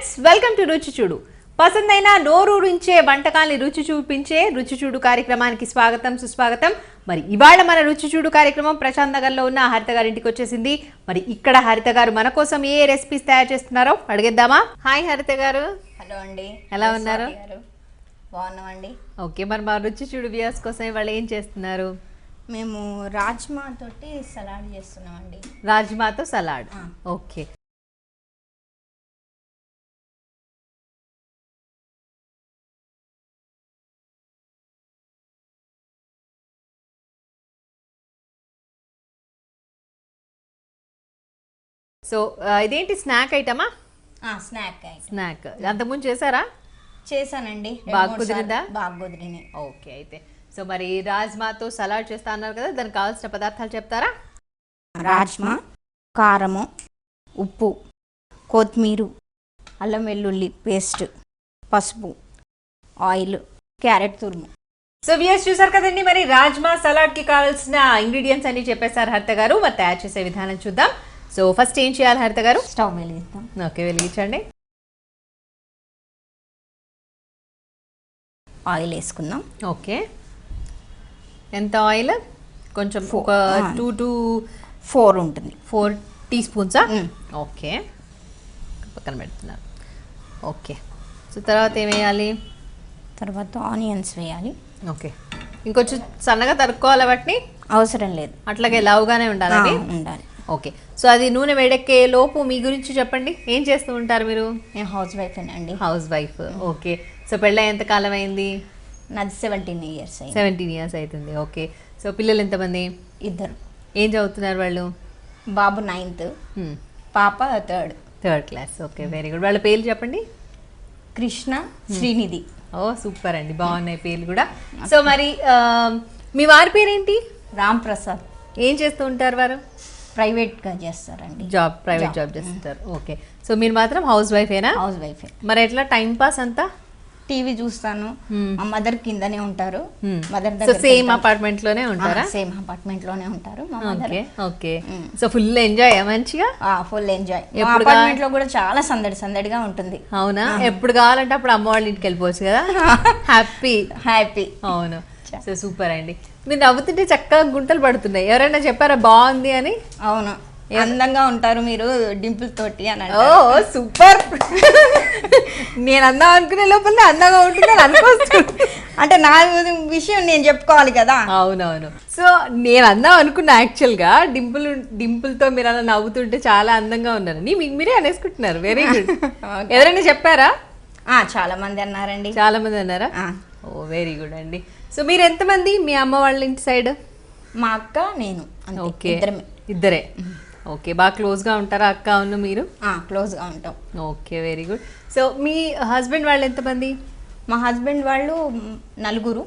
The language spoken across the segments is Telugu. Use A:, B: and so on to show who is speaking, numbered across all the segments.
A: ఫ్రెండ్స్, వెల్కమ్ టు రుచి చూడు. పసందైన నోరూరించే వంటకాల్ని రుచి చూపించే రుచి చూడు కార్యక్రమానికి స్వాగతం సుస్వాగతం. మరి ఇవాళ మన రుచి చూడు కార్యక్రమం ప్రశాంత్ నగర్లో ఉన్న హరిత గారి ఇంటికి వచ్చేసింది. మరి ఇక్కడ హరిత గారు మన కోసం ఏ రెసిపీస్ తయారు చేస్తున్నారో అడిగేద్దామా. హాయ్ హరిత గారు.
B: హలో అండి,
A: ఎలా ఉన్నారు?
B: బాగున్నామండి.
A: ఓకే, మరి మా రుచి చూడు వ్యూయర్స్ కోసం ఇవాళ ఏం చేస్తున్నారు?
B: మేము రాజ్మా తోటి సలాడ్ చేస్తున్నామండి.
A: రాజ్మాతో సలాడ్. ఓకే, సో ఇదేంటి స్నాక్ ఐటమా? స్నాక్ అంతకుముందు చేశారా?
B: చేశానండి.
A: బాగా కుదిరిందా?
B: బాగా కుదిరింది.
A: ఓకే, అయితే సో మరి రాజ్మాతో సలాడ్ చేస్తా అన్నారు కదా, దానికి కావాల్సిన పదార్థాలు చెప్తారా?
B: రాజ్మా, కారము, ఉప్పు, కొత్తిమీర, అల్లం వెల్లుల్లి పేస్ట్, పసుపు, ఆయిల్, క్యారెట్ తురుము.
A: సో వ్యూయర్స్ చూసారు కదండి, మరి రాజ్మా సలాడ్కి కావాల్సిన ఇంగ్రీడియంట్స్ అన్ని చెప్పేశారు హరిత గారు. మరి తయారు చేసే విధానం చూద్దాం. సో ఫస్ట్ ఏం చేయాలి హరిత గారు?
B: స్టవ్ వెలిగిస్తాం.
A: ఓకే, వెలిగించండి.
B: ఆయిల్ వేసుకుందాం.
A: ఓకే, ఎంత ఆయిల్? కొంచెం ఒక 2 to
B: 4 ఉంటుంది.
A: 4 teaspoons. ఓకే, పక్కన పెడుతున్నారు. ఓకే, సో తర్వాత ఏం వేయాలి?
B: తర్వాత ఆనియన్స్ వేయాలి.
A: ఓకే, ఇంకొంచెం సన్నగా తరుక్కోవాలి వాటిని?
B: అవసరం లేదు,
A: అట్లాగే లావుగానే ఉండాలి.
B: ఉండాలి.
A: ఓకే, సో అది నూనె వేడెక్కే లోపు మీ గురించి చెప్పండి. ఏం చేస్తూ ఉంటారు మీరు?
B: నేను హౌస్ వైఫ్ అండి.
A: House wife. ఓకే, సో పెళ్ళి ఎంత కాలం అయింది?
B: నాది 17 years.
A: 17 years అవుతుంది. ఓకే, సో పిల్లలు ఎంతమంది?
B: ఇద్దరు.
A: ఏం చదువుతున్నారు వాళ్ళు?
B: బాబు 9th, పాప
A: 3rd class. Okay, very good. వాళ్ళ పేర్లు చెప్పండి.
B: కృష్ణ, శ్రీనిధి.
A: ఓ సూపర్ అండి, బాగున్నాయి పేర్లు కూడా. సో మరి మీ వారి పేరేంటి?
B: రామ్ ప్రసాద్.
A: ఏం చేస్తూ ఉంటారు వారు?
B: ప్రైవేట్గా చేస్తారండి.
A: ప్రైవేట్ జాబ్ చేస్తుంటారు. ఓకే, సో మీరు మాత్రం హౌస్ వైఫేనా?
B: House wife.
A: మరి ఎట్లా టైం పాస్ అంతా?
B: టీవీ చూస్తాను. మా మదర్ కిందనే ఉంటారు. మదర్
A: సేమ్ అపార్ట్మెంట్ లోనే ఉంటారా?
B: సేమ్ అపార్ట్మెంట్ లోనే ఉంటారు మా mother.
A: Okay, so full enjoy మంచిగా?
B: Full enjoy. అపార్ట్మెంట్ లో కూడా చాలా సందడిగా ఉంటుంది.
A: అవునా? ఎప్పుడు కావాలంటే అప్పుడు అమ్మ వాళ్ళ ఇంటికి వెళ్ళిపోవచ్చు కదా. హ్యాపీ. అవును, సో సూపర్ అండి. మీరు నవ్వుతుంటే చక్కగా గుంటలు పడుతున్నాయి. ఎవరైనా చెప్పారా బాగుంది అని?
B: అవును, అందంగా ఉంటారు మీరు డింపుల్ తోటి అని.
A: ఓ సూపర్. నేను అందం అనుకునే లోపల అందంగా ఉంటుందని అనుకోవచ్చు.
B: అంటే నా విషయం నేను చెప్పుకోవాలి కదా.
A: అవునవును, సో నేను అందం అనుకున్నా యాక్చువల్గా. డింపుల్తో మీరు అలా నవ్వుతుంటే చాలా అందంగా ఉన్నారు. మీరే అనేసుకుంటున్నారు. Very good. ఎవరైనా చెప్పారా?
B: చాలా మంది అన్నారండి.
A: చాలా మంది అన్నారా? ఓ వెరీ గుడ్ అండి. సో మీరు ఎంతమంది మీ అమ్మ వాళ్ళ ఇంటి సైడ్?
B: మా అక్క, నేను.
A: ఓకే, ఇద్దరే. ఓకే, బాగా క్లోజ్గా ఉంటారా అక్క ఉన్న మీరు?
B: క్లోజ్గా ఉంటాం.
A: Okay, very good. సో మీ హస్బెండ్ వాళ్ళు ఎంతమంది?
B: మా హస్బెండ్ వాళ్ళు నలుగురు.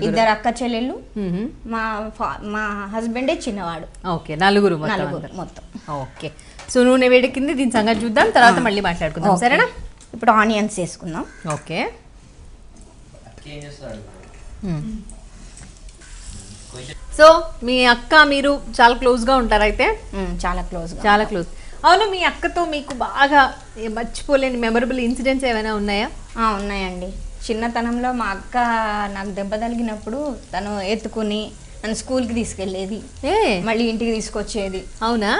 B: ఇద్దరు అక్క చెల్లెళ్ళు. మా హస్బెండే చిన్నవాడు.
A: ఓకే, నలుగురు
B: మొత్తం.
A: ఓకే, సో నూనె వేడెక్కింది, దీని సంగతి చూద్దాం, తర్వాత మళ్ళీ మాట్లాడుకుందాం. సరేనా?
B: ఇప్పుడు ఆనియన్స్ వేసుకుందాం.
A: ఓకే, సో మీ అక్క మీరు చాలా క్లోజ్గా ఉంటారు అయితే?
B: చాలా
A: క్లోజ్. అవును, మీ అక్కతో మీకు బాగా మర్చిపోలేని మెమరబుల్ ఇన్సిడెంట్స్ ఏమైనా ఉన్నాయా?
B: ఉన్నాయండి. చిన్నతనంలో మా అక్క నాకు దెబ్బ తగిలినప్పుడు తను ఎత్తుకుని నన్ను స్కూల్కి తీసుకెళ్ళేది, మళ్ళీ ఇంటికి తీసుకొచ్చేది.
A: అవునా?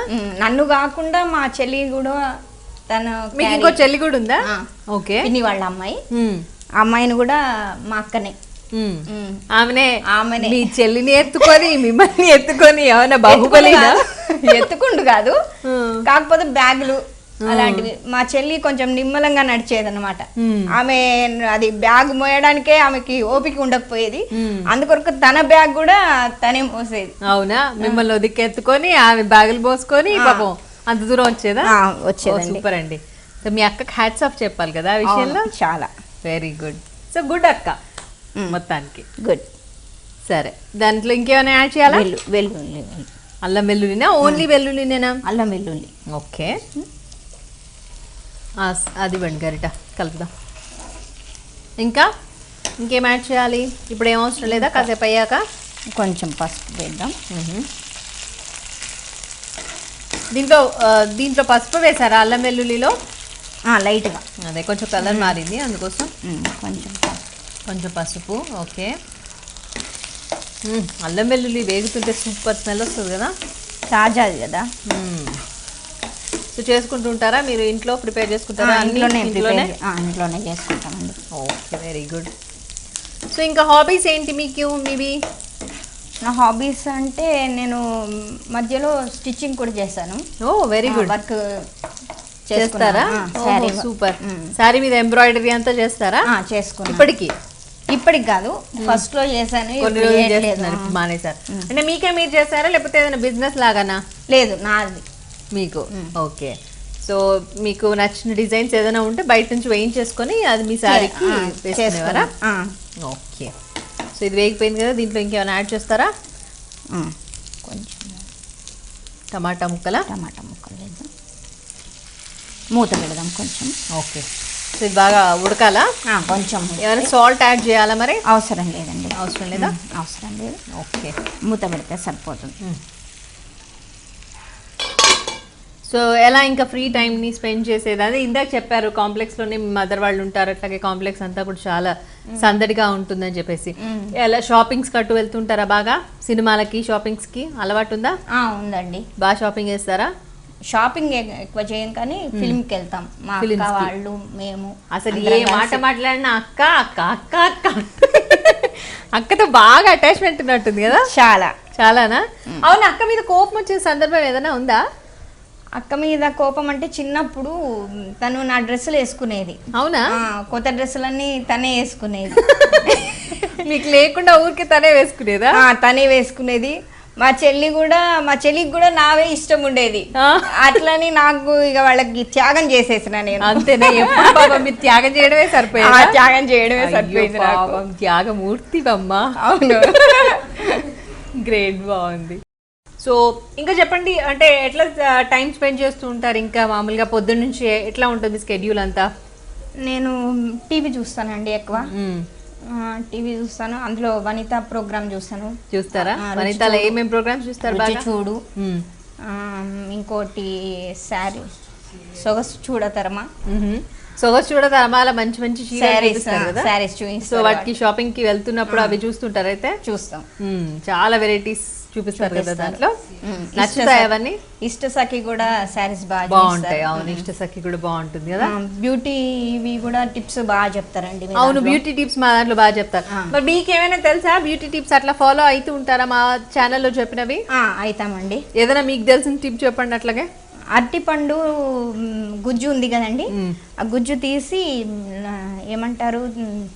B: నన్ను కాకుండా మా చెల్లి కూడా, తను.
A: మీకు ఇంకో చెల్లి కూడా ఉందా? ఓకే,
B: పిన్ని వాళ్ళ అమ్మాయి. ఆ అమ్మాయిని కూడా మా అక్కనే.
A: ఆమెనే మీ చెల్లిని ఎత్తుకొని మిమ్మల్ని ఎత్తుకొని ఏమైనా బాహుబలి
B: ఎత్తుకుంటూ కాదు, కాకపోతే బ్యాగులు అలాంటివి. మా చెల్లి కొంచెం నిమ్మలంగా నడిచేది అనమాట. ఆమె అది బ్యాగ్ మోయడానికే ఆమెకి ఓపిక ఉండకపోయేది. అందుకొరకు తన బ్యాగ్ కూడా తనే మోసేది.
A: అవునా? మిమ్మల్ని ఒదికెత్తుకొని ఆమె బ్యాగులు మోసుకొని పాపం అంత దూరం వచ్చేదా?
B: వచ్చేది.
A: సూపర్ అండి. సో మీ అక్కకి హ్యాట్స్ ఆఫ్ చెప్పాలి కదా ఆ విషయంలో.
B: చాలా
A: వెరీ గుడ్. సో గుడ్ అక్క మొత్తానికి.
B: గుడ్.
A: సరే, దాంట్లో ఇంకేమైనా యాడ్ చేయాలా?
B: వెల్లుల్లి.
A: అల్లం వెల్లుల్లినా? ఓన్లీ వెల్లుల్లినేనా?
B: అల్లం వెల్లుల్లి.
A: ఓకే, అది బండి గరిట కలుపుదాం. ఇంకేం యాడ్ చేయాలి? ఇప్పుడు ఏం అవసరం లేదా? కాసేపు అయ్యాక
B: కొంచెం పసుపు వేద్దాం.
A: దీంట్లో పసుపు వేసారా అల్లం వెల్లుల్లిలో?
B: లైట్గా
A: అదే కొంచెం కలర్ మారింది అందుకోసం
B: కొంచెం
A: పసుపు. ఓకే. అల్లం వెల్లుల్లి వేగుతుంటే సూపర్ స్మెల్ వస్తుంది కదా,
B: తాజాది కదా.
A: సో చేసుకుంటుంటారా మీరు, ఇంట్లో ప్రిపేర్ చేసుకుంటారా?
B: ఇంట్లోనే చేసుకుంటామండి.
A: Okay, very good. సో ఇంకా హాబీస్ ఏంటి మీకు మీవి?
B: నా హాబీస్ అంటే నేను మధ్యలో స్టిచ్చింగ్ కూడా చేశాను.
A: ఓ వెరీ గుడ్.
B: వర్క్
A: చేస్తారా? సూపర్. సారీ మీద ఎంబ్రాయిడరీ అంతా చేస్తారా?
B: చేసుకున్నాను. ఇప్పటికి కాదు, ఫస్ట్ లో చేశాను,
A: మానేసారు. అంటే మీకే మీరు చేస్తారా లేకపోతే ఏదైనా బిజినెస్ లాగానా?
B: లేదు, నాది.
A: మీకు ఓకే. సో మీకు నచ్చిన డిజైన్స్ ఏదైనా ఉంటే బయట నుంచి వేయించేసుకొని అది మీ శారీకి వేసుకునేవారా? ఓకే. సో ఇది వేగిపోయింది కదా, దీంట్లో ఇంకేమైనా యాడ్ చేస్తారా?
B: కొంచెం
A: టమాటా ముక్కలు
B: వేద్దాం, మూత పెడదాం కొంచెం.
A: ఓకే. సో ఇది బాగా ఉడకాలా?
B: కొంచెం.
A: ఏమైనా సాల్ట్ యాడ్ చేయాలా మరి?
B: అవసరం లేదండి.
A: అవసరం లేదా?
B: అవసరం లేదు.
A: ఓకే,
B: మూత పెడితే సరిపోతుంది.
A: సో ఎలా ఇంకా ఫ్రీ టైంని స్పెండ్ చేసేది? అదే ఇందాక చెప్పారు కాంప్లెక్స్లోనే మీ మదర్ వాళ్ళు ఉంటారు, అట్లాగే కాంప్లెక్స్ అంతా కూడా చాలా సందడిగా ఉంటుందని చెప్పేసి. ఎలా షాపింగ్స్ కట్టు వెళ్తుంటారా బాగా? సినిమాలకి షాపింగ్స్కి అలవాటు ఉందా?
B: ఉందండి.
A: బాగా షాపింగ్ చేస్తారా?
B: షాపింగ్ ఎక్కువ చేయం కానీ ఫిల్మ్కి వెళ్తాం, మా అక్క వాళ్ళు మేము.
A: అసలు ఏ మాట మాట్లాడినా అక్క అక్క అక్క అక్క అక్కతో బాగా అటాచ్మెంట్ ఉన్నట్టుంది కదా? చాలానా? అవును, అక్క మీద కోపం వచ్చే సందర్భం ఏదైనా ఉందా?
B: అక్క మీద కోపం అంటే చిన్నప్పుడు తను నా డ్రెస్సులు వేసుకునేది.
A: అవునా?
B: కొత్త డ్రెస్సులన్నీ తనే వేసుకునేది.
A: మీకు లేకుండా ఊరికి తనే వేసుకునేదా?
B: తనే వేసుకునేది. మా చెల్లికి కూడా నావే ఇష్టం ఉండేది. అట్లని నాకు ఇక వాళ్ళకి త్యాగం చేసేసిన నేను.
A: అంతేనా? మీరు త్యాగం చేయడమే సరిపోయింది.
B: త్యాగం చేయడమే సరిపోయింది.
A: త్యాగమూర్తి అమ్మ.
B: అవును.
A: గ్రేట్, బాగుంది. సో ఇంకా చెప్పండి, అంటే ఎట్లా టైం స్పెండ్ చేస్తూ ఉంటారు? ఇంకా మామూలుగా పొద్దున్న నుంచి ఎట్లా ఉంటుంది స్కెడ్యూల్ అంతా?
B: నేను టీవీ చూస్తానండి ఎక్కువ. టీవీ చూస్తాను, అందులో వనిత ప్రోగ్రామ్ చూస్తారా?
A: వనితలో ఏమేం ప్రోగ్రామ్స్ చూస్తారు?
B: చూడు, ఇంకోటి శారీ సొగసు చూడతరమా.
A: సొగసు చూడతరమాల మంచి మంచి
B: శారీస్ చూపిస్తారు.
A: సో వాటికి షాపింగ్ కి వెళ్తున్నప్పుడు అవి చూస్తుంటారు? అయితే
B: చూస్తాం.
A: చాలా వెరైటీస్ చూపిస్తారు కదా దాంట్లో. నచ్చుతాయి అవన్నీ?
B: ఇష్ట సఖి కూడా శారీస్
A: బాగుంటాయి. అవును, ఇష్ట సఖి కూడా బాగుంటుంది కదా.
B: బ్యూటీ ఇవి కూడా టిప్స్ బాగా చెప్తారండి.
A: అవును, బ్యూటీ టిప్స్ మా దాంట్లో బాగా చెప్తారు. మరి మీకు ఏమైనా తెలుసా బ్యూటీ టిప్స్? అట్లా ఫాలో అవుతూ ఉంటారా మా ఛానల్లో చెప్పినవి?
B: అవుతామండి.
A: ఏదైనా మీకు తెలిసిన టిప్ చెప్పండి. అట్లాగే
B: అరటిపండు గుజ్జు ఉంది కదండి, ఆ గుజ్జు తీసి ఏమంటారు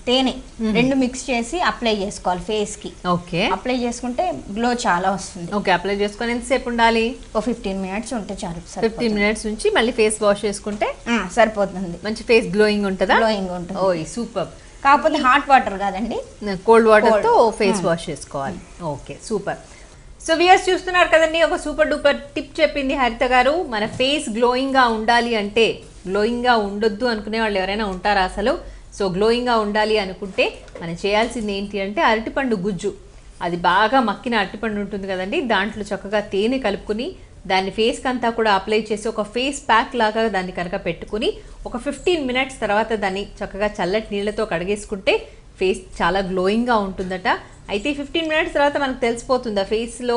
B: తేనె రెండు మిక్స్ చేసి అప్లై చేసుకోవాలి ఫేస్ కి.
A: ఓకే.
B: అప్లై చేసుకుంటే గ్లో చాలా వస్తుంది.
A: ఓకే. అప్లై చేసుకొని ఎంతసేపు ఉండాలి?
B: 15 మినిట్స్ ఉంటే చాలు.
A: 15 మినిట్స్ నుంచి మళ్ళీ ఫేస్ వాష్ చేసుకుంటే
B: సరిపోతుంది.
A: మంచి ఫేస్ గ్లోయింగ్ ఉంటుందా?
B: గ్లోయింగ్ ఉంటుంది.
A: ఓ సూపర్.
B: కాకపోతే హాట్ వాటర్ కాదండి,
A: కోల్డ్ వాటర్ తో ఫేస్ వాష్ చేసుకోవాలి. Okay, super. సో వ్యూయర్స్ చూస్తున్నారు కదండి, ఒక సూపర్ డూపర్ టిప్ చెప్పింది హరిత గారు. మన ఫేస్ గ్లోయింగ్గా ఉండాలి అంటే, గ్లోయింగ్గా ఉండొద్దు అనుకునే వాళ్ళు ఎవరైనా ఉంటారా అసలు? సో గ్లోయింగ్గా ఉండాలి అనుకుంటే మనం చేయాల్సింది ఏంటి అంటే, అరటిపండు గుజ్జు, అది బాగా మక్కిన అరటిపండు ఉంటుంది కదండి, దాంట్లో చక్కగా తేనె కలుపుకుని దాన్ని ఫేస్కి అంతా కూడా అప్లై చేసి ఒక ఫేస్ ప్యాక్ లాగా దాన్ని కనుక పెట్టుకుని ఒక 15 మినిట్స్ తర్వాత దాన్ని చక్కగా చల్లటి నీళ్ళతో కడిగేసుకుంటే ఫేస్ చాలా గ్లోయింగ్గా ఉంటుందట. అయితే 15 మినిట్స్ తర్వాత మనకు తెలిసిపోతుంది ఆ ఫేస్లో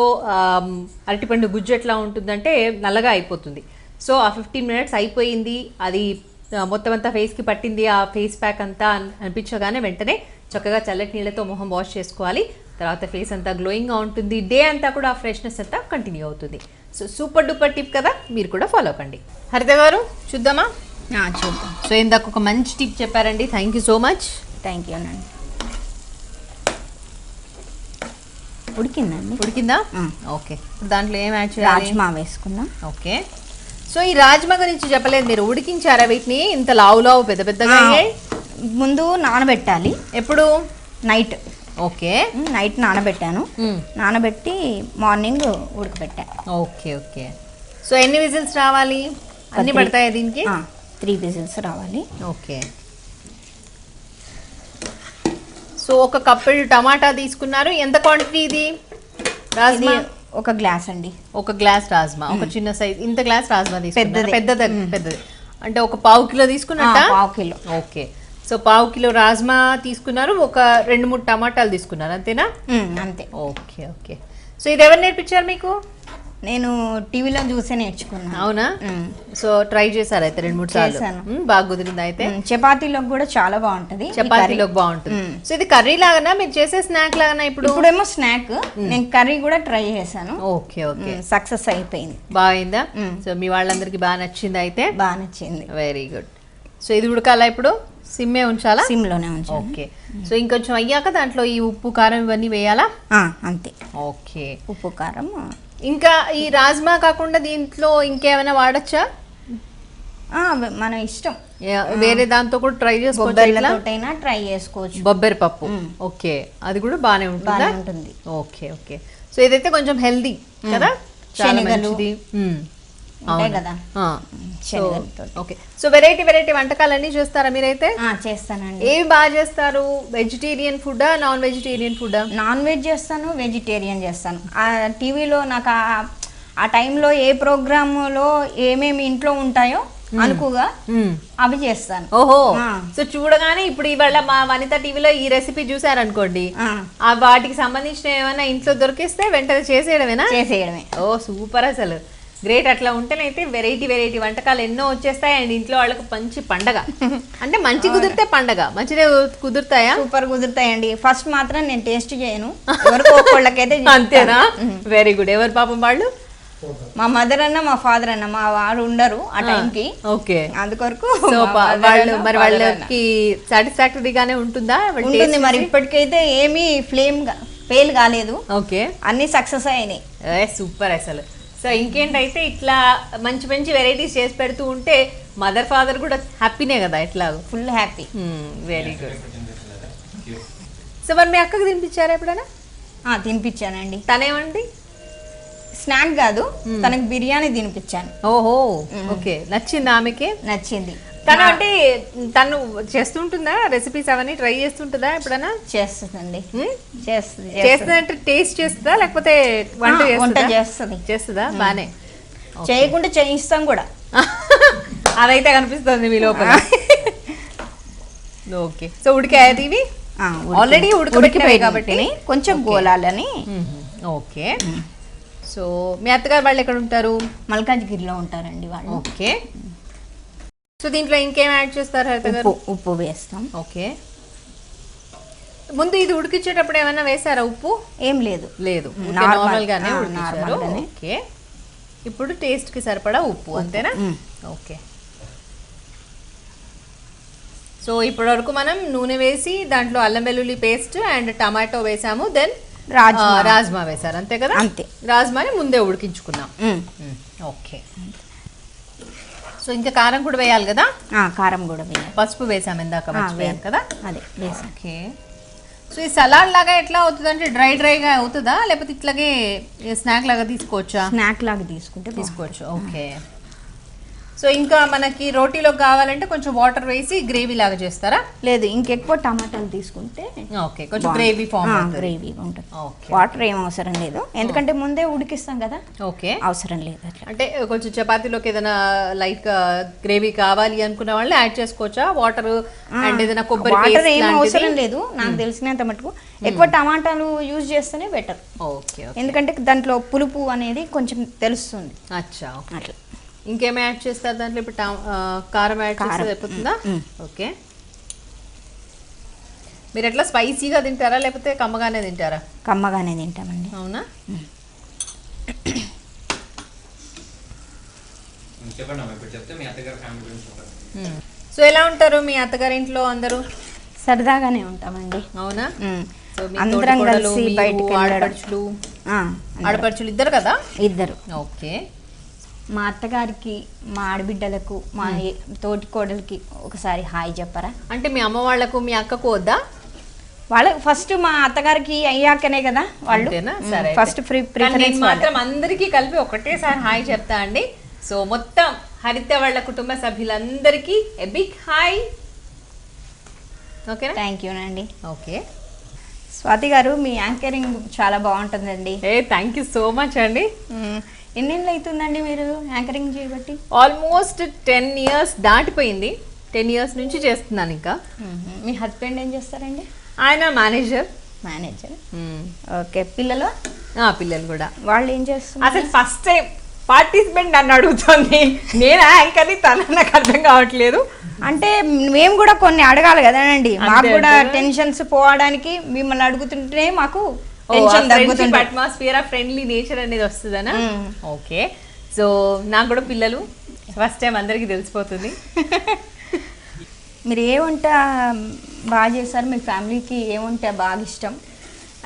A: అరటిపండు గుజ్జు ఎట్లా ఉంటుందంటే నల్లగా అయిపోతుంది. సో ఆ 15 మినిట్స్ అయిపోయింది, అది మొత్తం అంతా ఫేస్కి పట్టింది ఆ ఫేస్ ప్యాక్ అంతా అనిపించగానే వెంటనే చక్కగా చల్లటి నీళ్ళతో మొహం వాష్ చేసుకోవాలి. తర్వాత ఫేస్ అంతా గ్లోయింగ్గా ఉంటుంది, డే అంతా కూడా ఆ ఫ్రెష్నెస్ అంతా కంటిన్యూ అవుతుంది. సో సూపర్ డూపర్ టిప్ కదా, మీరు కూడా ఫాలో కండి. హరిత గారు చూద్దామా?
B: చూద్దాం.
A: సో ఇందాక ఒక మంచి టిప్ చెప్పారండి, thank you so much.
B: Thank you అండి.
A: ఉడికిందా? ఓకే. దాంట్లో ఏం యాడ్ చేయాలి?
B: రాజ్మా వేసుకుందాం.
A: ఓకే. సో ఈ రాజ్మా గురించి చెప్పలేదు మీరు, ఉడికించారా వీటిని? ఇంత లావు లావు పెద్ద పెద్దగా
B: ముందు నానబెట్టాలి.
A: ఎప్పుడు?
B: నైట్.
A: ఓకే.
B: నైట్ నానబెట్టాను, నానబెట్టి మార్నింగ్ ఉడకబెట్టాను.
A: Okay okay. సో ఎన్ని విజిల్స్ రావాలి? అన్ని పడతాయా దీనికి?
B: 3 విజిల్స్ రావాలి.
A: ఓకే. సో ఒక కప్పు టమాటా తీసుకున్నారు. ఎంత క్వాంటిటీ ఇది? రాజ్మా
B: 1 గ్లాస్ అండి.
A: 1 గ్లాస్ రాజ్మా, ఒక చిన్న సైజ్ ఇంత గ్లాస్ రాజ్మా తీసుకున్నారు. పెద్దది. అంటే ఒక పావు కిలో తీసుకున్నట్ట?
B: పావు కిలో.
A: ఓకే, సో పావు కిలో రాజ్మా తీసుకున్నారు, ఒక 2-3 టమాటాలు తీసుకున్నారు, అంతేనా?
B: అంతే.
A: Okay okay. సో ఇది ఎవరు నేర్పించారు మీకు?
B: నేను టీవీలో చూసే నేర్చుకున్నాను.
A: అవునా? సో ట్రై చేశారు అయితే 2-3 సార్లు? బాగా కుదిరింది అయితే.
B: చపాతీలోకి కూడా చాలా బాగుంటది.
A: చపాతీలోకి బాగుంటుంది. సో ఇది కర్రీ లాగానా, మీరు చేసే స్నాక్ లాగానా?
B: ఇప్పుడేమో స్నాక్, నేను కర్రీ కూడా ట్రై చేశాను.
A: ఓకే ఓకే,
B: సక్సెస్ అయిపోయింది.
A: బాగుందా? సో మీ వాళ్ళందరికి బాగా నచ్చింది అయితే?
B: బాగా నచ్చింది.
A: Very good. సో ఇది ఉడకాలా ఇప్పుడు? సిమ్మే ఉంచాలా?
B: సిమ్లోనే ఉంచాలి.
A: ఓకే. సో ఇంకొంచెం అయ్యాక దాంట్లో ఈ ఉప్పు కారం ఇవన్నీ వేయాలా?
B: అంతే.
A: ఓకే,
B: ఉప్పు కారం.
A: ఇంకా ఈ రాజ్మా కాకుండా దీంట్లో ఇంకేమైనా వాడచ్చా?
B: మన ఇష్టం,
A: వేరే దాంతో కూడా ట్రై చేసుకోవచ్చు.
B: ట్రై చేసుకోవచ్చు.
A: బొబ్బరి పప్పు. ఓకే, అది కూడా బాగానే ఉంటుంది. Okay okay. సో ఇదైతే కొంచెం హెల్దీ కదా, చాలా మంచిది
B: కదా.
A: ఓకే. సో వెరైటీ వెరైటీ వంటకాలన్నీ చేస్తారా మీరైతే?
B: చేస్తానండి.
A: ఏవి బాగా చేస్తారు? వెజిటేరియన్ ఫుడ్డా, నాన్ వెజిటేరియన్ ఫుడ్డా?
B: నాన్ వెజ్ చేస్తాను, వెజిటేరియన్ చేస్తాను. ఆ టీవీలో నాకు ఆ టైంలో ఏ ప్రోగ్రాములో ఏమేమి ఇంట్లో ఉంటాయో అనుకుగా అవి చేస్తాను.
A: ఓహో, సో చూడగానే ఇప్పుడు ఇవాళ మా వనిత టీవీలో ఈ రెసిపీ చూసారనుకోండి, ఆ వాటికి సంబంధించిన ఏమైనా ఇంట్లో దొరికిస్తే వెంటనే చేసేయడమేనా?
B: చేసేయడమే.
A: ఓ సూపర్, అసలు గ్రేట్. అట్లా ఉంటేనైతే వెరైటీ వెరైటీ వంటకాలు ఎన్నో వచ్చేస్తాయి, అండ్ ఇంట్లో వాళ్ళకి మంచి పండగ. అంటే మంచి కుదిరితే పండగ, మంచిగా కుదురుతాయా?
B: సూపర్ కుదురుతాయండి. ఫస్ట్ మాత్రం నేను టేస్ట్ చేయను, ఎవరికో ఒకళ్ళకైతే.
A: అంతేనా? Very good. ఎవరు పాపం వాళ్ళు?
B: మా మదర్ అన్న మా ఫాదర్ అన్న, మా వారు ఉండరు ఆ టైంకి.
A: ఓకే,
B: అందుకొరకు
A: వాళ్ళు మరి వాళ్ళకి సాటిస్ఫాక్టరీగానే ఉంటుందా?
B: ఉంటుంది. మరి ఇప్పటికైతే ఏమీ ఫెయిల్ కాలేదు.
A: ఓకే,
B: అన్ని సక్సెస్ అయినాయి.
A: సూపర్ అసలు. సో ఇంకేంటైతే ఇట్లా మంచి మంచి వెరైటీస్ చేసి పెడుతూ ఉంటే మదర్ ఫాదర్ కూడా హ్యాపీనే కదా, ఇట్లా
B: full happy.
A: Very good. So మరి మీ అక్కకు తినిపించారా ఎప్పుడైనా?
B: తినిపించానండి.
A: తనేమండి?
B: స్నాక్ కాదు, తనకు బిర్యానీ తినిపించాను.
A: ఓహో, ఓకే. నచ్చింది ఆమెకి?
B: నచ్చింది.
A: తను అంటే తను చేస్తుంటుందా రెసిపీస్ అవన్నీ ట్రై చేస్తుంటుందా ఎప్పుడైనా?
B: చేస్తుందండి.
A: చేస్తుందంటే టేస్ట్ చేస్తుందా లేకపోతే వంట చేస్తుందా? బానే
B: చేయకుండా చేయిస్తాం కూడా.
A: అదైతే కనిపిస్తుంది మీ లోపల. ఓకే. సో ఉడికాయది ఇవి ఆల్రెడీ ఉడకబెట్టిపోయాయి కాబట్టి
B: కొంచెం గోలాలని.
A: ఓకే. సో మీ అత్తగారు వాళ్ళు ఎక్కడ ఉంటారు?
B: మల్కాజ్గిరిలో ఉంటారండి వాళ్ళు.
A: ఓకే. సో దీంట్లో ఇంకేం యాడ్ చేస్తారు?
B: ఉప్పు వేస్తాం.
A: ఓకే. ముందు ఇది ఉడికించేటప్పుడు ఏమైనా వేసారా ఉప్పు? ఏం లేదు. నార్మల్ గానే ఉడికించారు. ఓకే. ఇప్పుడు టేస్ట్ కి సరిపడా ఉప్పు, అంతేనా? ఓకే. సో ఇప్పటి వరకు మనం నూనె వేసి దాంట్లో అల్లం వెల్లుల్లి పేస్ట్ అండ్ టమాటో వేసాము, దెన్ రాజ్మా వేసారు, అంతే కదా?
B: అంతే.
A: రాజ్మాని ముందే ఉడికించుకున్నాం. ఓకే. సో ఇంకా కారం కూడా వేయాలి కదా?
B: కారం కూడా వేయాలి.
A: పసుపు వేసాం ఇందాక, మర్చిపోయాను కదా.
B: అదే వేసాం.
A: ఓకే. సో ఈ సలాడ్ లాగా ఎట్లా అవుతుంది అంటే డ్రైగా అవుతుందా లేకపోతే ఇట్లాగే స్నాక్ లాగా తీసుకోవచ్చా?
B: స్నాక్ లాగా తీసుకోవచ్చు.
A: ఓకే. సో ఇంకా మనకి రోటీలో కావాలంటే కొంచెం వాటర్ వేసి గ్రేవీ లాగా చేస్తారా?
B: లేదు, ఇంకెక్కువ టమాటాలు తీసుకుంటే
A: ఓకే, కొంచెం గ్రేవీ
B: గ్రేవీగా ఉంటుంది. వాటర్ ఏం అవసరం లేదు, ఎందుకంటే ముందే ఉడికిస్తాం కదా.
A: ఓకే,
B: అవసరం లేదు. అట్లా
A: అంటే కొంచెం చపాతీలోకి ఏదైనా లైట్ గా గ్రేవీ కావాలి అనుకున్న వాళ్ళు యాడ్ చేసుకోవచ్చా వాటర్? అండ్ ఏదైనా కొబ్బరి
B: వాటర్ ఏం అవసరం లేదు నాకు తెలిసినంత మటుకు. ఎక్కువ టమాటాలు యూజ్ చేస్తేనే బెటర్.
A: ఓకే.
B: ఎందుకంటే దాంట్లో పులుపు అనేది కొంచెం తెలుస్తుంది.
A: అచ్చా, అట్లా. ఇంకేమి యాడ్ చేస్తారు దాంట్లో? ఇప్పుడు కారం యాడ్ చేస్తే అయిపోతుందా? ఓకే. మీరు ఎట్లా స్పైసీగా తింటారా లేకపోతే కమ్మగానే తింటారా?
B: కమ్మగానే తింటామండి.
A: అవునా? సో ఎలా ఉంటారు మీ అత్తగారి ఇంట్లో అందరూ?
B: సరదాగానే ఉంటామండి.
A: అవునా?
B: అందరం కలిసి బయటకు
A: ఆడపడుచులు ఇద్దరు కదా?
B: ఇద్దరు.
A: ఓకే.
B: మా అత్తగారికి, మా ఆడబిడ్డలకు, మా తోటి కోడలికి ఒకసారి హాయ్ చెప్పరా?
A: అంటే మీ అమ్మ వాళ్ళకు మీ అక్కకు వద్దా?
B: వాళ్ళకి ఫస్ట్ మా అత్తగారికి అయ్యాకనే కదా వాళ్ళు ఫస్ట్ ప్రిఫరెన్స్.
A: మాత్రం అందరికీ కలిపి ఒకటేసారి హాయ్ చెప్తా అండి. సో మొత్తం హరిత వాళ్ళ కుటుంబ సభ్యులందరికీ a big hi. Okay,
B: thank you అండి.
A: ఓకే.
B: స్వాతి గారు, మీ యాంకరింగ్ చాలా బాగుంటుందండి.
A: థ్యాంక్ యూ సో మచ్ అండి.
B: ఎన్నేళ్ళు అవుతుందండి మీరు యాంకరింగ్ చేయబట్టి?
A: ఆల్మోస్ట్ 10 years దాటిపోయింది. 10 years నుంచి చేస్తున్నాను ఇంకా.
B: మీ హస్బెండ్ ఏం చేస్తారండి?
A: ఆయన మేనేజర్.
B: ఓకే. పిల్లలు?
A: పిల్లలు కూడా.
B: వాళ్ళు ఏం చేస్తున్నారు?
A: అసలు ఫస్ట్ టైం పార్టిసిపెంట్ నన్ను అడుగుతుంది, నేను యాంకర్ని, తన నాకు అర్థం కావట్లేదు.
B: అంటే మేము కూడా కొన్ని అడగాలి కదండి, మాకు కూడా టెన్షన్స్ పోవడానికి మిమ్మల్ని అడుగుతుంటే మాకు
A: అట్మాస్ఫియర్ ఫ్రెండ్లీ నేచర్ అనేది వస్తుందనా? ఓకే. సో నాకు కూడా పిల్లలు, ఫస్ట్ టైం అందరికి తెలిసిపోతుంది.
B: మీరు ఏ వంట బాగా చేస్తారు? మీ ఫ్యామిలీకి ఏ వంట బాగా ఇష్టం?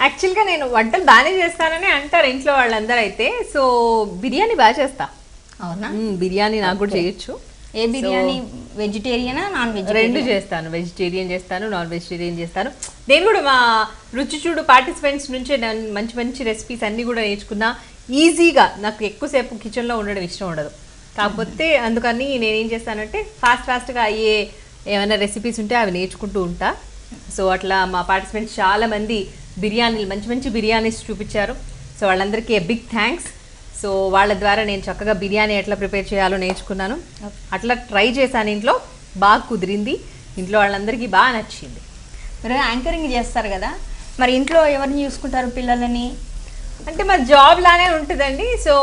A: యాక్చువల్గా నేను వంటలు బాగానే చేస్తానని అంటారు ఇంట్లో వాళ్ళందరూ. అయితే సో బిర్యానీ బాగా చేస్తా.
B: అవునా?
A: బిర్యానీ నాకు కూడా చేయొచ్చు.
B: ఏ బిర్యానీ? వెజిటేరియనా నాన్ వెజ్?
A: రెండు చేస్తాను. వెజిటేరియన్ చేస్తాను, నాన్ వెజిటేరియన్ చేస్తాను. నేను కూడా మా రుచి చూడు పార్టిసిపెంట్స్ నుంచే మంచి మంచి రెసిపీస్ అన్నీ కూడా నేర్చుకున్నా. ఈజీగా, నాకు ఎక్కువసేపు కిచెన్లో ఉండడం ఇష్టం ఉండదు. కాకపోతే అందుకని నేనేం చేస్తానంటే ఫాస్ట్గా అయ్యే ఏమైనా రెసిపీస్ ఉంటే అవి నేర్చుకుంటూ ఉంటా. సో అట్లా మా పార్టిసిపెంట్స్ చాలామంది బిర్యానీలు, మంచి మంచి బిర్యానీస్ చూపించారు. సో వాళ్ళందరికీ బిగ్ థ్యాంక్స్. సో వాళ్ళ ద్వారా నేను చక్కగా బిర్యానీ ఎట్లా ప్రిపేర్ చేయాలో నేర్చుకున్నాను. అట్లా ట్రై చేశాను ఇంట్లో, బాగా కుదిరింది. ఇంట్లో వాళ్ళందరికీ బాగా నచ్చింది.
B: మీరు యాంకరింగ్ చేస్తారు కదా, మరి ఇంట్లో ఎవరిని చూసుకుంటారు పిల్లలని?
A: అంటే మా జాబ్ లానే ఉంటుందండి. సో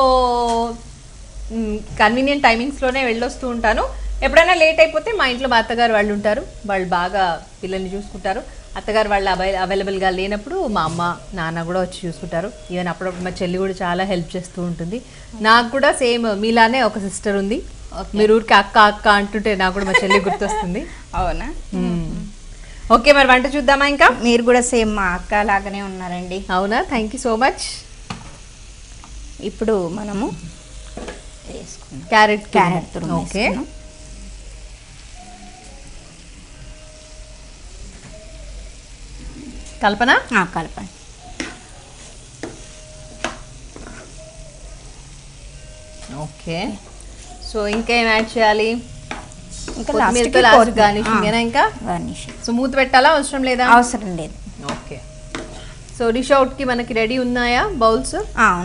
A: కన్వీనియంట్ టైమింగ్స్లోనే వెళ్ళొస్తూ ఉంటాను. ఎప్పుడైనా లేట్ అయిపోతే మా ఇంట్లో మా అత్తగారు వాళ్ళు ఉంటారు, వాళ్ళు బాగా పిల్లల్ని చూసుకుంటారు. అత్తగారు వాళ్ళు అవైలబుల్గా లేనప్పుడు మా అమ్మ నాన్న కూడా వచ్చి చూసుకుంటారు. ఈవెన్ అప్పుడప్పుడు మా చెల్లి కూడా చాలా హెల్ప్ చేస్తూ ఉంటుంది. నాకు కూడా సేమ్ మీలానే ఒక సిస్టర్ ఉంది. మీరు ఊరికి అక్క అక్క అంటుంటే నాకు కూడా మా చెల్లి గుర్తొస్తుంది.
B: అవునా?
A: ఓకే, మరి వంట చూద్దామా? ఇంకా
B: మీరు కూడా సేమ్ మా అక్క లాగానే ఉన్నారండి.
A: అవునా? Thank you so much.
B: ఇప్పుడు మనము
A: క్యారెట్
B: తురుము.
A: ఓకే, కల్పన
B: కలపండి.
A: ఓకే. సో ఇంకేం యాడ్ చేయాలి?
B: ఇంకా
A: ఇంకా సో మూత పెట్టాలా? అవసరం లేదా?
B: అవసరం లేదు.
A: ఓకే. సో డిష్ అవుట్కి మనకి రెడీ ఉన్నాయా బౌల్స్?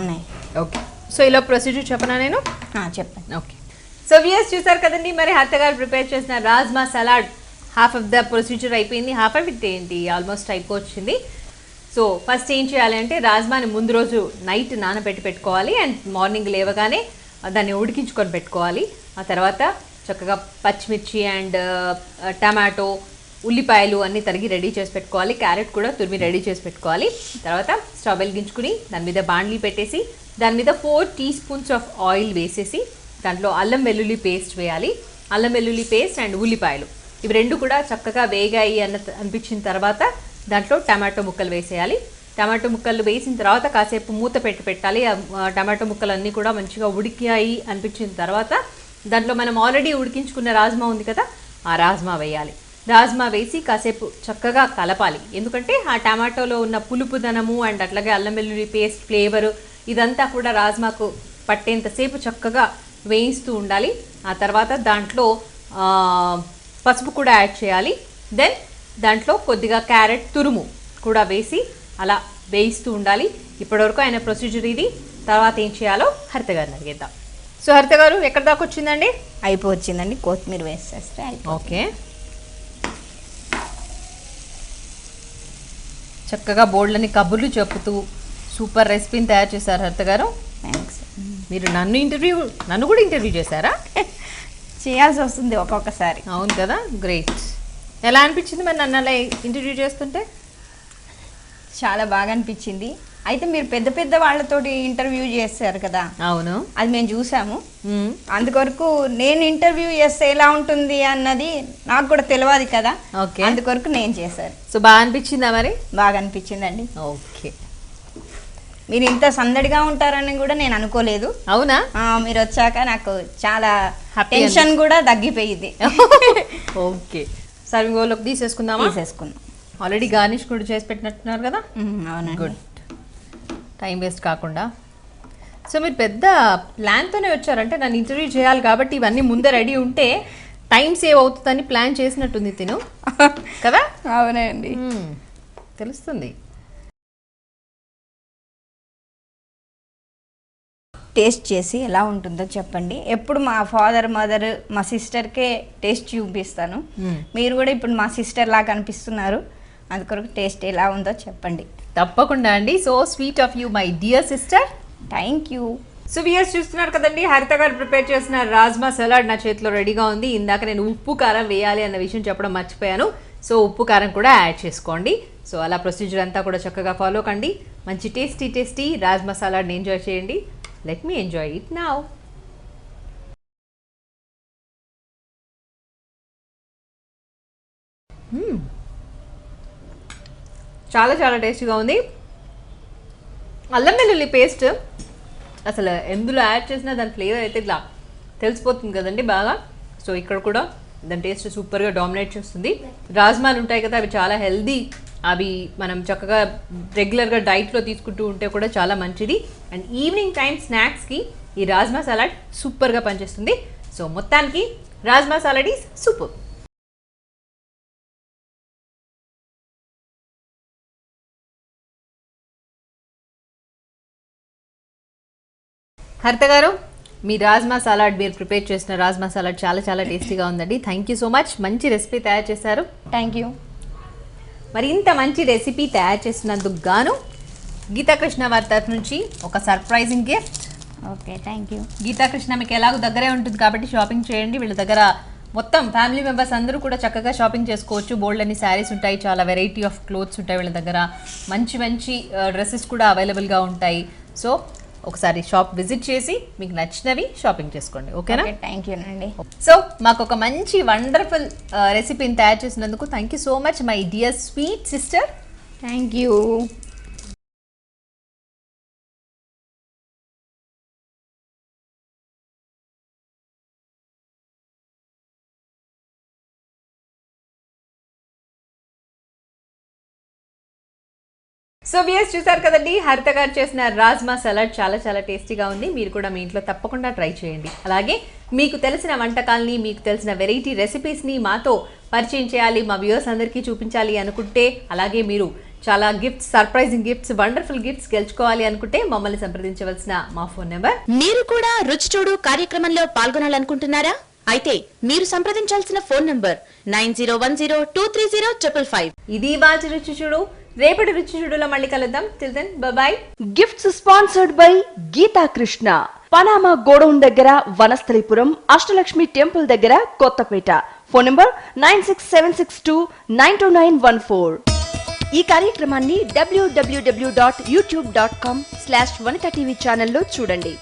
B: ఉన్నాయి.
A: ఓకే. సో ఇలా ప్రొసీజర్ చెప్పనా నేను?
B: చెప్పండి.
A: ఓకే. సో వ్యూయర్స్ చూసారు కదండి, మరి అత్తగారు ప్రిపేర్ చేసిన rajma salad half of the procedure అయిపోయింది. హాఫ్ ఆఫ్ ఇట్ ఏంటి, ఆల్మోస్ట్ అయిపోవచ్చింది. సో ఫస్ట్ ఏం చేయాలి అంటే రాజ్మాని ముందు రోజు నైట్ నానబెట్టి పెట్టుకోవాలి. అండ్ మార్నింగ్ లేవగానే దాన్ని ఉడికించుకొని పెట్టుకోవాలి. ఆ తర్వాత చక్కగా పచ్చిమిర్చి అండ్ టమాటో, ఉల్లిపాయలు అన్నీ తరిగి రెడీ చేసి పెట్టుకోవాలి. క్యారెట్ కూడా తురిమి రెడీ చేసి పెట్టుకోవాలి. తర్వాత స్టవ్ వెలిగించుకుని దాని మీద బాండ్లీ పెట్టేసి దాని మీద 4 teaspoons ఆఫ్ ఆయిల్ వేసేసి దాంట్లో అల్లం వెల్లుల్లి పేస్ట్ వేయాలి. అల్లం వెల్లుల్లి పేస్ట్ అండ్ ఉల్లిపాయలు ఇవి రెండు కూడా చక్కగా వేగాయి అనిపించిన తర్వాత దాంట్లో టమాటో ముక్కలు వేసేయాలి. టమాటో ముక్కలు వేసిన తర్వాత కాసేపు మూత పెట్టాలి. టమాటో ముక్కలు అన్నీ కూడా మంచిగా ఉడికాయి అనిపించిన తర్వాత దాంట్లో మనం ఆల్రెడీ ఉడికించుకున్న రాజ్మా ఉంది కదా, ఆ రాజ్మా వేయాలి. రాజ్మా వేసి కాసేపు చక్కగా కలపాలి. ఎందుకంటే ఆ టమాటోలో ఉన్న పులుపుదనము అండ్ అట్లాగే అల్లం వెల్లుల్లి పేస్ట్ ఫ్లేవరు ఇదంతా కూడా రాజ్మాకు పట్టేంతసేపు చక్కగా వేయిస్తూ ఉండాలి. ఆ తర్వాత దాంట్లో పసుపు కూడా యాడ్ చేయాలి. దెన్ దాంట్లో కొద్దిగా క్యారెట్ తురుము కూడా వేసి అలా వేయిస్తూ ఉండాలి. ఇప్పటివరకు ఆయన ప్రొసీజర్ ఇది. తర్వాత ఏం చేయాలో హరిత గారిని అడిగేద్దాం. సో హరిత గారు ఎక్కడి దాకా వచ్చిందండి?
B: అయిపోవచ్చిందండి. కొత్తిమీర వేసేస్తే
A: ఓకే. చక్కగా బోర్డులని కబుర్లు చెప్పుతూ సూపర్ రెసిపీని తయారు చేశారు హరిత గారు.
B: థ్యాంక్స్.
A: మీరు నన్ను కూడా ఇంటర్వ్యూ చేశారా?
B: చేయాల్సి వస్తుంది ఒక్కొక్కసారి.
A: అవును కదా, గ్రేట్. ఎలా అనిపించింది మరి నన్ను అలా ఇంటర్వ్యూ చేస్తుంటే?
B: చాలా బాగా అనిపించింది. అయితే మీరు పెద్ద పెద్ద వాళ్ళతోటి ఇంటర్వ్యూ చేశారు కదా?
A: అవును,
B: అది మేము చూసాము. అందుకొరకు నేను ఇంటర్వ్యూ చేస్తే ఎలా ఉంటుంది అన్నది నాకు కూడా తెలియదు కదా.
A: ఓకే,
B: అందుకొరకు నేను చేశాను.
A: సో బాగా అనిపించిందా మరి?
B: బాగా అనిపించిందండి.
A: ఓకే.
B: మీరు ఇంత సందడిగా ఉంటారని కూడా నేను అనుకోలేదు.
A: అవునా?
B: మీరు వచ్చాక నాకు చాలా టెన్షన్ కూడా తగ్గిపోయింది.
A: ఓకే, సర్వింగ్ బౌల్లోకి తీసేసుకుందామా?
B: తీసేసుకుందాం.
A: ఆల్రెడీ గార్నిష్ కూడా చేసి పెట్టినట్టున్నారు కదా.
B: అవునండి.
A: గుడ్, టైం వేస్ట్ కాకుండా. సో మీరు పెద్ద ప్లాన్తోనే వచ్చారంటే నన్ను ఇంటర్వ్యూ చేయాలి కాబట్టి ఇవన్నీ ముందే రెడీ ఉంటే టైం సేవ్ అవుతుందని ప్లాన్ చేసినట్టుంది తిను కదా.
B: అవునండి,
A: తెలుస్తుంది.
B: టేస్ట్ చేసి ఎలా ఉంటుందో చెప్పండి. ఎప్పుడు మా ఫాదర్ మదర్ మా సిస్టర్కే టేస్ట్ చూపిస్తాను. మీరు కూడా ఇప్పుడు మా సిస్టర్ లాగా అనిపిస్తున్నారు, అందుకొరకు టేస్ట్ ఎలా ఉందో చెప్పండి.
A: తప్పకుండా అండి. So sweet of you my dear sister.
B: Thank you.
A: So viewers చూస్తున్నారు కదండి, హరిత గారు ప్రిపేర్ చేసిన రాజ్మా సలాడ్ నా చేతిలో రెడీగా ఉంది. ఇందాక నేను ఉప్పు కారం వేయాలి అన్న విషయం చెప్పడం మర్చిపోయాను. సో ఉప్పు కారం కూడా యాడ్ చేసుకోండి. సో అలా ప్రొసీజర్ అంతా కూడా చక్కగా ఫాలో కండి. మంచి టేస్టీ రాజ్మా సలాడ్ని ఎంజాయ్ చేయండి. Let me enjoy it now. చాలా టేస్టీగా ఉంది. అల్లం వెల్లుల్లి పేస్ట్ అసలు ఎందులో యాడ్ చేసినా దాని ఫ్లేవర్ అయితే ఇట్లా తెలిసిపోతుంది కదండి బాగా. సో ఇక్కడ కూడా దాని టేస్ట్ సూపర్గా డామినేట్ చేస్తుంది. రాజ్మాలు ఉంటాయి కదా, అవి చాలా హెల్దీ. అవి మనం చక్కగా రెగ్యులర్గా డైట్లో తీసుకుంటూ ఉంటే కూడా చాలా మంచిది. అండ్ ఈవినింగ్ టైం స్నాక్స్కి ఈ రాజ్మా సలాడ్ సూపర్గా పనిచేస్తుంది. సో మొత్తానికి రాజ్మా సలాడ్ ఈజ్ సూపర్. హరిత గారు, మీ రాజ్మా సలాడ్, మీరు ప్రిపేర్ చేసిన రాజ్మా సలాడ్ చాలా టేస్టీగా ఉందండి. Thank you so much. మంచి రెసిపీ తయారు చేశారు.
B: Thank you.
A: మరి ఇంత మంచి రెసిపీ తయారు చేసినందుకు గాను గీతాకృష్ణ వారి తరఫు నుంచి ఒక surprising gift.
B: Okay, thank you.
A: Geetha Krishna మీకు ఎలాగో దగ్గరే ఉంటుంది కాబట్టి షాపింగ్ చేయండి. వీళ్ళ దగ్గర మొత్తం ఫ్యామిలీ మెంబర్స్ అందరూ కూడా చక్కగా షాపింగ్ చేసుకోవచ్చు. బోల్డ్ అన్ని శారీస్ ఉంటాయి, చాలా వెరైటీ ఆఫ్ క్లోత్స్ ఉంటాయి వీళ్ళ దగ్గర. మంచి డ్రెస్సెస్ కూడా అవైలబుల్గా ఉంటాయి. సో ఒకసారి షాప్ విజిట్ చేసి మీకు నచ్చినవి షాపింగ్ చేసుకోండి. ఓకేనా?
B: థ్యాంక్ యూ అండి.
A: సో మాకు ఒక మంచి వండర్ఫుల్ రెసిపీని తయారు చేసినందుకు thank you so much my dear sweet sister.
B: Thank you.
A: So viewers చూసారు కదండి, హరిత గారు చేసిన రాజ్మా సలాడ్ చాలా టేస్టీగా ఉంది. మీరు కూడా మీ ఇంట్లో తప్పకుండా ట్రై చేయండి. అలాగే మీకు తెలిసిన వంటకాలని, మీకు తెలిసిన వెరైటీ రెసిపీస్ని మాతో పరిచయం చేయాలి, మా వ్యూయర్స్ అందరికీ చూపించాలి అనుకుంటే, అలాగే మీరు చాలా gifts, surprising gifts, wonderful gifts గెలుచుకోవాలి అనుకుంటే మమ్మల్ని సంప్రదించవలసిన మా ఫోన్ నెంబర్.
C: మీరు కూడా రుచి చూడు కార్యక్రమంలో పాల్గొనాలనుకుంటున్నారా? అయితే మీరు సంప్రదించాల్సిన ఫోన్ నంబర్ 9010230555.
A: ఇది వాటి రుచి చూడు. రేపటి రుచి చూడులో మళ్ళీ కలుద్దాం. Till then bye.
D: Gifts sponsored by Geetha Krishna, Panama godown దగ్గర, వనస్థలిపురం, అష్టలక్ష్మి టెంపుల్ దగ్గర, కొత్తపేట. Phone number 9676292914. ఈ కార్యక్రమాన్ని www.youtube.com/vanitaTV ఛానల్లో చూడండి.